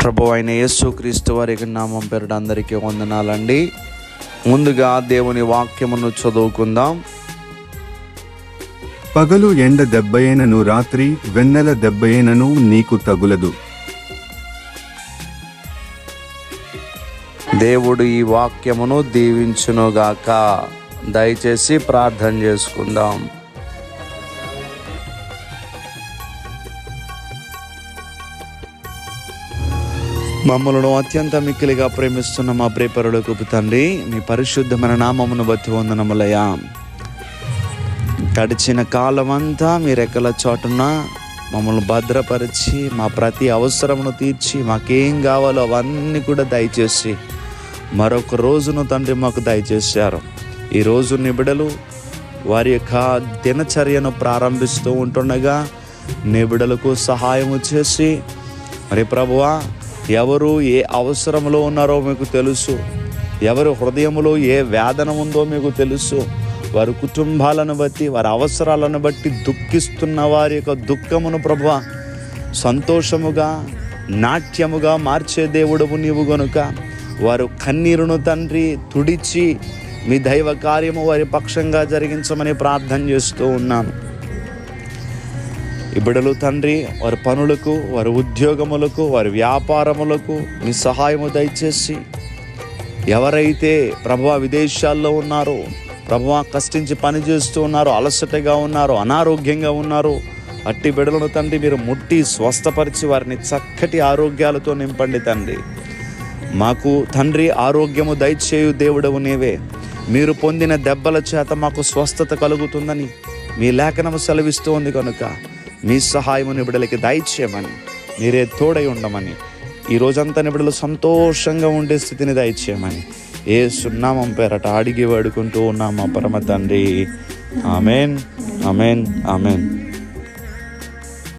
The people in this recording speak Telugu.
ప్రభు అయిన యేసుక్రీస్తు వారి నామం పేరిట అందరికీ వందనాలండి. ముందుగా దేవుని వాక్యమును చదువుకుందాం. పగలు ఎండ దెబ్బయేనను రాత్రి వెన్నెల దెబ్బయేనను నీకు తగులదు. దేవుడు ఈ వాక్యమును దీవించునుగాక. దయచేసి ప్రార్థన చేసుకుందాం. మమ్మలను అత్యంత మిక్కిలిగా ప్రేమిస్తున్న మా ప్రియపరులకు తండ్రి, మీ పరిశుద్ధమైన నామమును బట్టి వందనములయ్యా. గడిచిన కాలమంతా మీ రెక్కల చాటున మమ్మల్ని భద్రపరిచి మా ప్రతి అవసరమును తీర్చి మాకేం కావాలో అవన్నీ కూడా దయచేసి మరొక రోజును తండ్రి మాకు దయచేశారు. ఈరోజు నిబిడలు వారి యొక్క దినచర్యను ప్రారంభిస్తూ ఉంటుండగా నిబిడలకు సహాయము చేసి, మరి ప్రభువా, ఎవరు ఏ అవసరంలో ఉన్నారో మీకు తెలుసు, ఎవరి హృదయంలో ఏ వేదన ఉందో మీకు తెలుసు. వారి కుటుంబాలను బట్టి, వారి అవసరాలను బట్టి దుఃఖిస్తున్న వారి యొక్క దుఃఖమును ప్రభువా సంతోషముగా, నాట్యముగా మార్చే దేవుడవు నీవు గనుక వారు కన్నీరును తండ్రి తుడిచి మీ దైవ కార్యము వారి పక్షంగా జరిగించమని ప్రార్థన చేస్తూ ఉన్నాను. ఈ బిడ్డలు తండ్రి వారి పనులకు, వారి ఉద్యోగములకు, వారి వ్యాపారములకు మీ సహాయము దయచేసి, ఎవరైతే ప్రభువా విదేశాల్లో ఉన్నారో, ప్రభువా కష్టించి పని చేస్తూ ఉన్నారో, అలసటగా ఉన్నారో, అనారోగ్యంగా ఉన్నారో, అట్టి బిడ్డలను తండ్రి మీరు ముట్టి స్వస్థపరిచి వారిని చక్కటి ఆరోగ్యాలతో నింపండి తండ్రి. మాకు తండ్రి ఆరోగ్యము దయచేయు దేవుడవు నీవే. మీరు పొందిన దెబ్బల చేత మాకు స్వస్థత కలుగుతుందని మీ లేఖనము సెలవిస్తూ ఉంది కనుక మీ సహాయము నిబిడలకి దయచేయమని, మీరే తోడై ఉండమని, ఈ రోజంతా నిబిడలు సంతోషంగా ఉండే స్థితిని దయచేయమని యేసు నామం పేరట అడిగి వేడుకుంటూ ఉన్నాం మా పరమ తండ్రి. Amen, amen, amen.